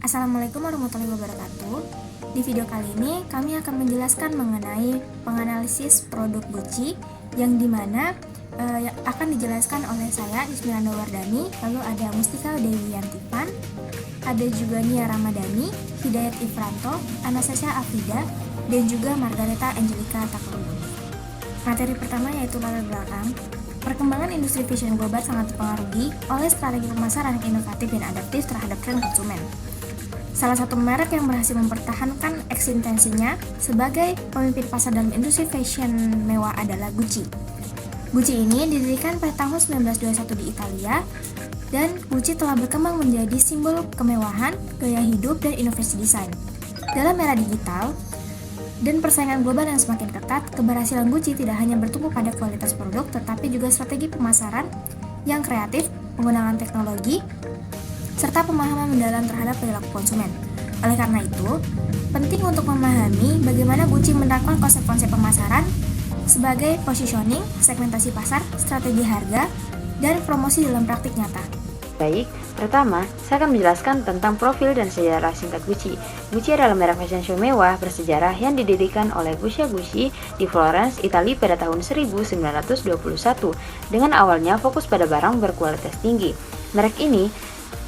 Assalamualaikum warahmatullahi wabarakatuh. Di video kali ini kami akan menjelaskan mengenai penganalisis produk Gucci yang dimana akan dijelaskan oleh saya Ismiranda Wardani, lalu ada Mustika Dewi Yantifan, ada juga Nia Ramadhani, Hidayat Ifranto, Anastasia Afrida, dan juga Margareta Angelica Takelulu. Materi pertama yaitu latar belakang. Perkembangan industri fashion global sangat dipengaruhi oleh strategi pemasaran yang inovatif dan adaptif terhadap tren konsumen. Salah satu merek yang berhasil mempertahankan eksistensinya sebagai pemimpin pasar dalam industri fashion mewah adalah Gucci. Gucci ini didirikan pada tahun 1921 di Italia, dan Gucci telah berkembang menjadi simbol kemewahan, gaya hidup, dan inovasi desain. Dalam era digital dan persaingan global yang semakin ketat, keberhasilan Gucci tidak hanya bertumpu pada kualitas produk, tetapi juga strategi pemasaran yang kreatif, penggunaan teknologi, serta pemahaman mendalam terhadap perilaku konsumen. Oleh karena itu, penting untuk memahami bagaimana Gucci menerapkan konsep-konsep pemasaran sebagai positioning, segmentasi pasar, strategi harga, dan promosi dalam praktik nyata. Baik, pertama, saya akan menjelaskan tentang profil dan sejarah singkat Gucci. Gucci adalah merek fashion show mewah bersejarah yang didirikan oleh Gucci di Florence, Italia pada tahun 1921 dengan awalnya fokus pada barang berkualitas tinggi. Merek ini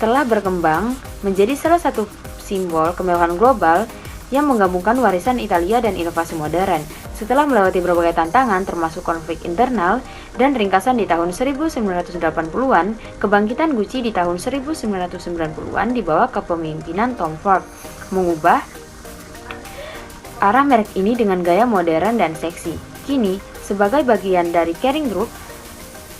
telah berkembang menjadi salah satu simbol kemewahan global yang menggabungkan warisan Italia dan inovasi modern. Setelah melewati berbagai tantangan termasuk konflik internal dan ringkasan di tahun 1980-an, kebangkitan Gucci di tahun 1990-an di bawah kepemimpinan Tom Ford mengubah arah merek ini dengan gaya modern dan seksi. Kini, sebagai bagian dari Kering Group,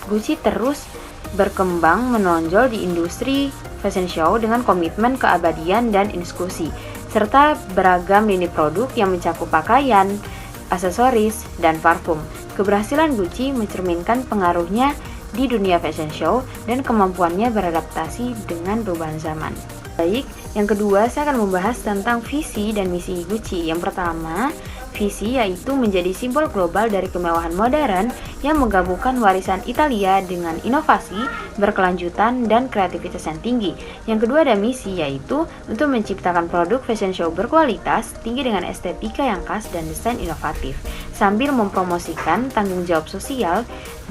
Gucci terus berkembang menonjol di industri fashion show dengan komitmen keabadian dan inklusi, serta beragam lini produk yang mencakup pakaian, aksesoris, dan parfum. Keberhasilan Gucci mencerminkan pengaruhnya di dunia fashion show dan kemampuannya beradaptasi dengan perubahan zaman. Baik, yang kedua saya akan membahas tentang visi dan misi Gucci. Yang pertama, visi yaitu menjadi simbol global dari kemewahan modern yang menggabungkan warisan Italia dengan inovasi, berkelanjutan, dan kreativitas yang tinggi. Yang kedua ada misi yaitu untuk menciptakan produk fashion show berkualitas tinggi dengan estetika yang khas dan desain inovatif, sambil mempromosikan tanggung jawab sosial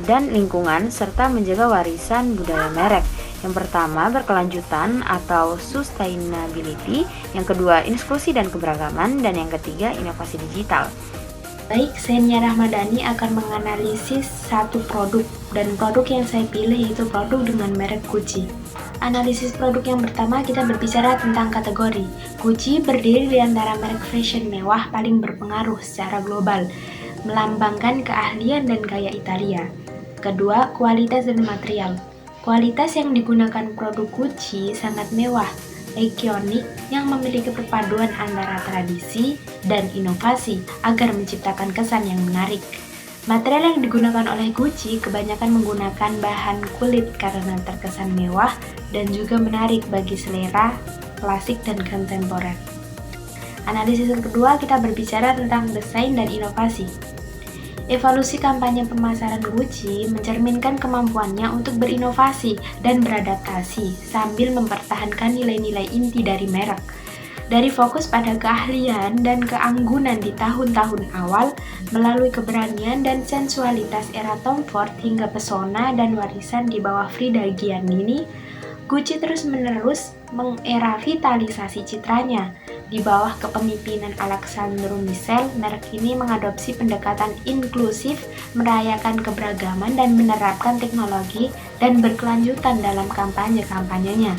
dan lingkungan serta menjaga warisan budaya merek. Yang pertama, berkelanjutan atau sustainability, yang kedua, inklusi dan keberagaman, dan yang ketiga, inovasi digital. Baik, saya Nia Ramadhani akan menganalisis satu produk, dan produk yang saya pilih yaitu produk dengan merek Gucci. Analisis produk yang pertama, kita berbicara tentang kategori. Gucci berdiri di antara merek fashion mewah paling berpengaruh secara global, melambangkan keahlian dan gaya Italia. Kedua, kualitas dan material. Kualitas yang digunakan produk Gucci sangat mewah, ikonik yang memiliki perpaduan antara tradisi dan inovasi agar menciptakan kesan yang menarik. Material yang digunakan oleh Gucci kebanyakan menggunakan bahan kulit karena terkesan mewah dan juga menarik bagi selera klasik dan kontemporer. Analisis kedua, kita berbicara tentang desain dan inovasi. Evolusi kampanye pemasaran Gucci mencerminkan kemampuannya untuk berinovasi dan beradaptasi sambil mempertahankan nilai-nilai inti dari merek. Dari fokus pada keahlian dan keanggunan di tahun-tahun awal, melalui keberanian dan sensualitas era Tom Ford hingga pesona dan warisan di bawah Frida Giannini, Gucci terus-menerus mengerevitalisasi citranya. Di bawah kepemimpinan Alessandro Michele, merek ini mengadopsi pendekatan inklusif, merayakan keberagaman dan menerapkan teknologi dan berkelanjutan dalam kampanye-kampanyenya.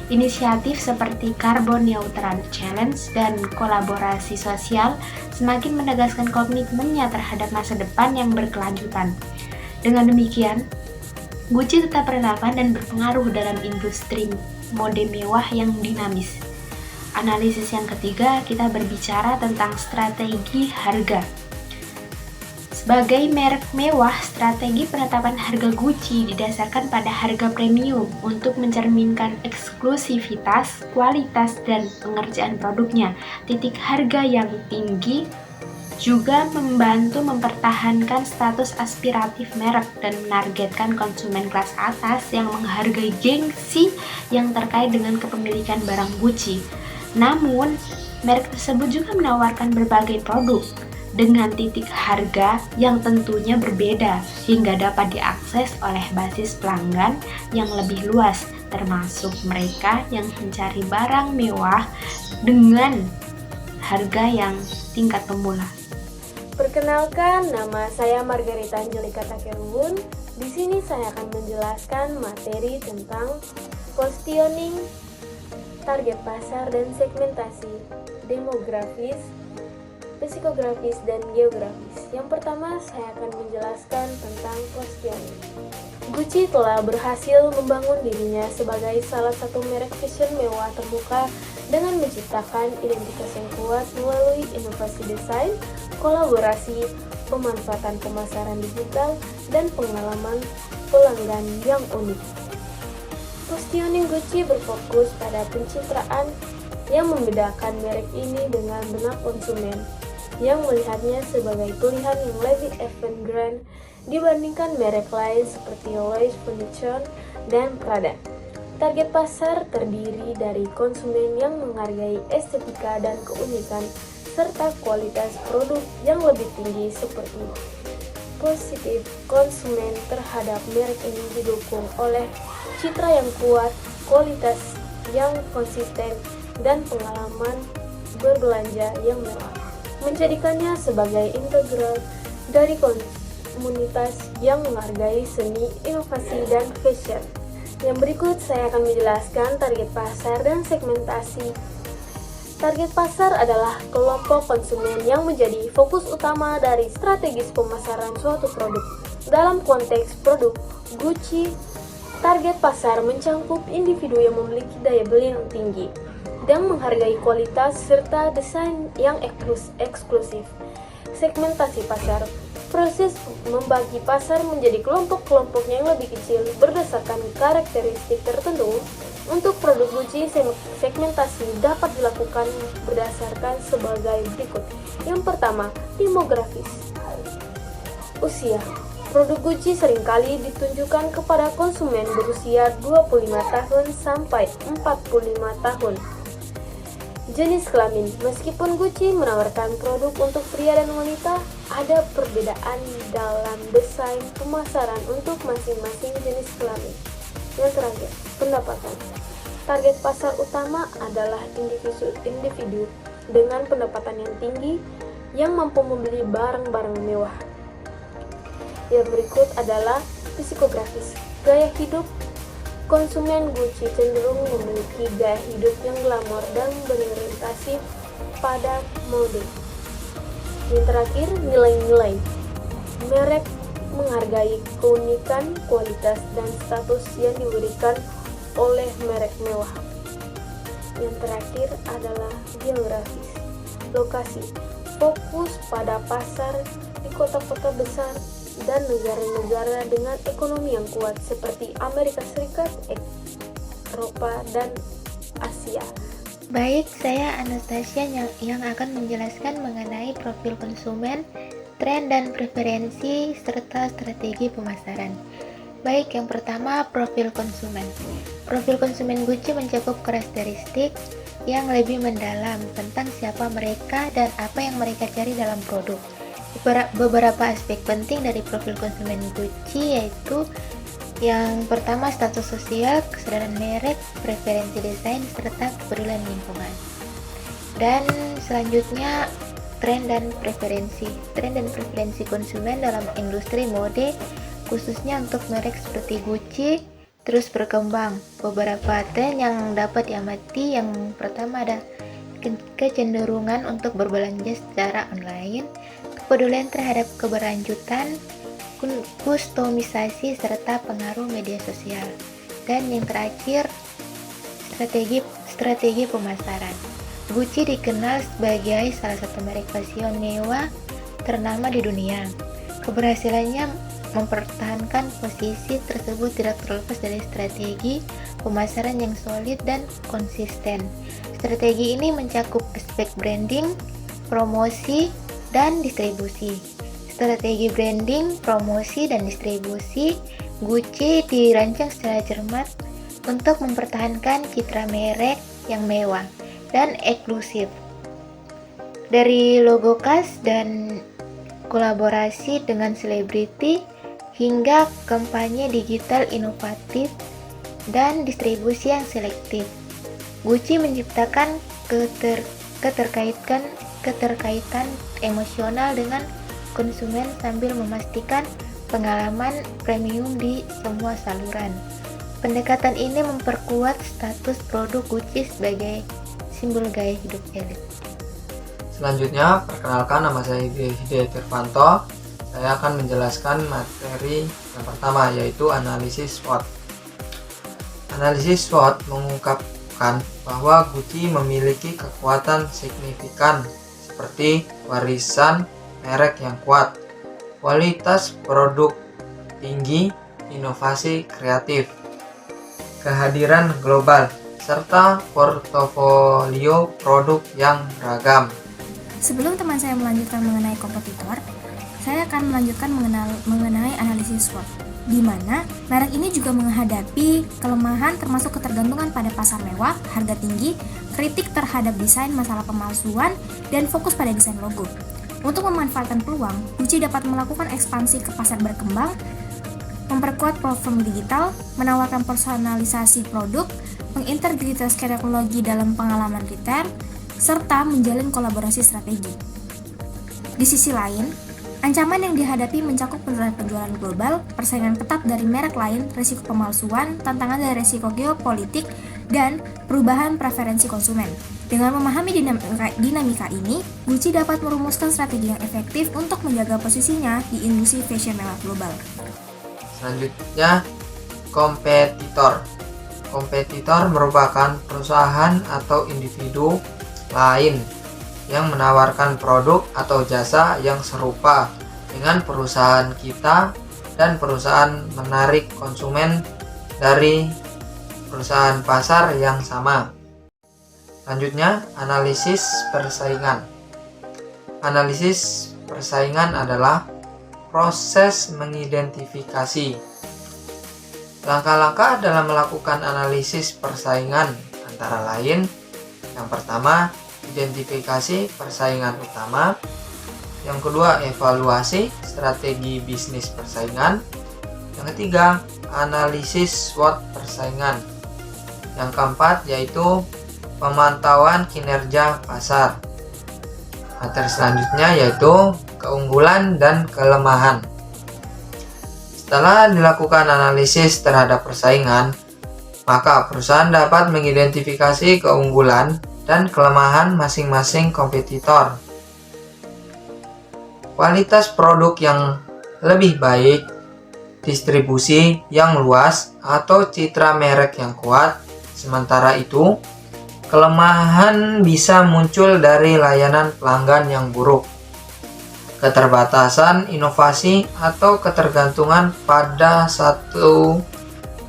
Inisiatif seperti Carbon Neutral Challenge dan kolaborasi sosial semakin menegaskan komitmennya terhadap masa depan yang berkelanjutan. Dengan demikian, Gucci tetap relevan dan berpengaruh dalam industri mode mewah yang dinamis. Analisis yang ketiga, kita berbicara tentang strategi harga. Sebagai merek mewah, strategi penetapan harga Gucci didasarkan pada harga premium untuk mencerminkan eksklusivitas, kualitas, dan pengerjaan produknya. Titik harga yang tinggi juga membantu mempertahankan status aspiratif merek dan menargetkan konsumen kelas atas yang menghargai gengsi yang terkait dengan kepemilikan barang Gucci. Namun, merek tersebut juga menawarkan berbagai produk dengan titik harga yang tentunya berbeda hingga dapat diakses oleh basis pelanggan yang lebih luas, termasuk mereka yang mencari barang mewah dengan harga yang tingkat pemula. Perkenalkan, nama saya Margarita Angelika Takerubun. Di sini saya akan menjelaskan materi tentang positioning, target pasar dan segmentasi, demografis, psikografis, dan geografis. Yang pertama, saya akan menjelaskan tentang positioning. Gucci telah berhasil membangun dirinya sebagai salah satu merek fashion mewah terbuka dengan menciptakan identitas yang kuat melalui inovasi desain, kolaborasi, pemanfaatan pemasaran digital, dan pengalaman pelanggan yang unik. Positioning Gucci berfokus pada pencitraan yang membedakan merek ini dengan benak konsumen, yang melihatnya sebagai pilihan yang lebih avant-garde dibandingkan merek lain seperti Louis Vuitton dan Prada. Target pasar terdiri dari konsumen yang menghargai estetika dan keunikan serta kualitas produk yang lebih tinggi seperti positif konsumen terhadap merek ini didukung oleh citra yang kuat, kualitas yang konsisten, dan pengalaman berbelanja yang mewah, menjadikannya sebagai integral dari komunitas yang menghargai seni, inovasi, dan fashion. Yang berikut saya akan menjelaskan target pasar dan segmentasi. Target pasar adalah kelompok konsumen yang menjadi fokus utama dari strategis pemasaran suatu produk. Dalam konteks produk Gucci, target pasar mencakup individu yang memiliki daya beli yang tinggi dan menghargai kualitas serta desain yang eksklusif. Segmentasi pasar, proses membagi pasar menjadi kelompok-kelompok yang lebih kecil berdasarkan karakteristik tertentu. Untuk produk Gucci, segmentasi dapat dilakukan berdasarkan sebagai berikut. Yang pertama, demografis. Usia. Produk Gucci seringkali ditunjukkan kepada konsumen berusia 25 tahun sampai 45 tahun. Jenis kelamin. Meskipun Gucci menawarkan produk untuk pria dan wanita, ada perbedaan dalam desain pemasaran untuk masing-masing jenis kelamin. Yang terakhir, pendapatan. Target pasar utama adalah individu dengan pendapatan yang tinggi yang mampu membeli barang-barang mewah. Yang berikut adalah psikografis. Gaya hidup. Konsumen Gucci cenderung memiliki gaya hidup yang glamor dan berorientasi pada mode. Yang terakhir, nilai-nilai. Merek menghargai keunikan, kualitas, dan status yang diberikan oleh merek mewah. Yang terakhir adalah geografis. Lokasi. Fokus pada pasar di kota-kota besar dan negara-negara dengan ekonomi yang kuat seperti Amerika Serikat, Eropa, dan Asia. Baik, saya Anastasia yang akan menjelaskan mengenai profil konsumen, tren dan preferensi, serta strategi pemasaran. Baik, yang pertama, profil konsumen. Profil konsumen Gucci mencakup karakteristik yang lebih mendalam tentang siapa mereka dan apa yang mereka cari dalam produk. Beberapa aspek penting dari profil konsumen Gucci yaitu yang pertama, status sosial, kesadaran merek, preferensi desain, serta kepedulian lingkungan. Dan selanjutnya, tren dan preferensi. Tren dan preferensi konsumen dalam industri mode, khususnya untuk merek seperti Gucci, terus berkembang. Beberapa tren yang dapat diamati, yang pertama ada kecenderungan untuk berbelanja secara online, kepedulian terhadap keberlanjutan, kustomisasi, serta pengaruh media sosial. Dan yang terakhir, strategi pemasaran. Gucci dikenal sebagai salah satu merek fashion mewah ternama di dunia. Keberhasilannya mempertahankan posisi tersebut tidak terlepas dari strategi pemasaran yang solid dan konsisten. Strategi ini mencakup aspek branding, promosi, dan distribusi. Strategi branding, promosi, dan distribusi Gucci dirancang secara cermat untuk mempertahankan citra merek yang mewah dan eksklusif. Dari logo khas dan kolaborasi dengan selebriti hingga kampanye digital inovatif dan distribusi yang selektif, Gucci menciptakan keterkaitan emosional dengan konsumen sambil memastikan pengalaman premium di semua saluran. Pendekatan ini memperkuat status produk Gucci sebagai simbol gaya hidup elit. Selanjutnya, perkenalkan, nama saya Hidayat Irvanto. Saya akan menjelaskan materi yang pertama, yaitu analisis SWOT. Analisis SWOT mengungkapkan bahwa Gucci memiliki kekuatan signifikan seperti warisan merek yang kuat, kualitas produk tinggi, inovasi kreatif, kehadiran global, serta portofolio produk yang beragam. Sebelum teman saya melanjutkan mengenai kompetitor, saya akan melanjutkan mengenai analisis SWOT, di mana merek ini juga menghadapi kelemahan termasuk ketergantungan pada pasar mewah, harga tinggi, kritik terhadap desain, masalah pemalsuan, dan fokus pada desain logo. Untuk memanfaatkan peluang, Gucci dapat melakukan ekspansi ke pasar berkembang, memperkuat platform digital, menawarkan personalisasi produk, mengintegrasikan teknologi dalam pengalaman retail, serta menjalin kolaborasi strategi. Di sisi lain, ancaman yang dihadapi mencakup penurunan penjualan global, persaingan ketat dari merek lain, risiko pemalsuan, tantangan dari risiko geopolitik, dan perubahan preferensi konsumen. Dengan memahami dinamika ini, Gucci dapat merumuskan strategi yang efektif untuk menjaga posisinya di industri fashion mewah global. Selanjutnya, kompetitor. Kompetitor merupakan perusahaan atau individu lain yang menawarkan produk atau jasa yang serupa dengan perusahaan kita dan perusahaan menarik konsumen dari perusahaan pasar yang sama. Selanjutnya, analisis persaingan. Analisis persaingan adalah proses mengidentifikasi langkah-langkah dalam melakukan analisis persaingan, antara lain: yang pertama, identifikasi persaingan utama. Yang kedua, evaluasi strategi bisnis persaingan. Yang ketiga, analisis SWOT persaingan. Yang keempat, yaitu pemantauan kinerja pasar. Materi selanjutnya yaitu keunggulan dan kelemahan. Setelah dilakukan analisis terhadap persaingan, maka perusahaan dapat mengidentifikasi keunggulan dan kelemahan masing-masing kompetitor. Kualitas produk yang lebih baik, distribusi yang luas, atau citra merek yang kuat. Sementara itu, kelemahan bisa muncul dari layanan pelanggan yang buruk, keterbatasan inovasi, atau ketergantungan pada satu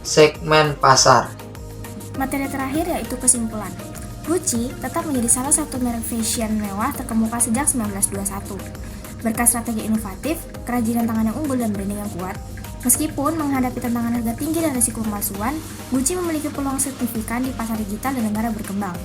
segmen pasar. Materi terakhir yaitu kesimpulan. Gucci tetap menjadi salah satu merek fashion mewah terkemuka sejak 1921. Berkat strategi inovatif, kerajinan tangan yang unggul, dan branding yang kuat, meskipun menghadapi tantangan harga tinggi dan risiko pemalsuan, Gucci memiliki peluang signifikan di pasar digital dan negara berkembang.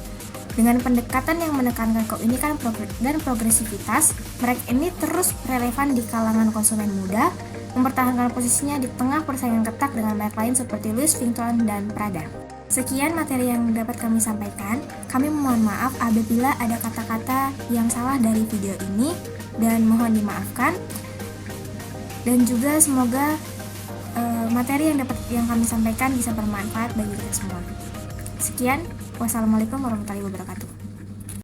Dengan pendekatan yang menekankan keunikan dan progresivitas, merek ini terus relevan di kalangan konsumen muda, mempertahankan posisinya di tengah persaingan ketat dengan merek lain seperti Louis Vuitton dan Prada. Sekian materi yang dapat kami sampaikan. Kami mohon maaf apabila ada kata-kata yang salah dari video ini dan mohon dimaafkan. Dan juga semoga materi yang kami sampaikan bisa bermanfaat bagi kita semua. Sekian, wassalamualaikum warahmatullahi wabarakatuh.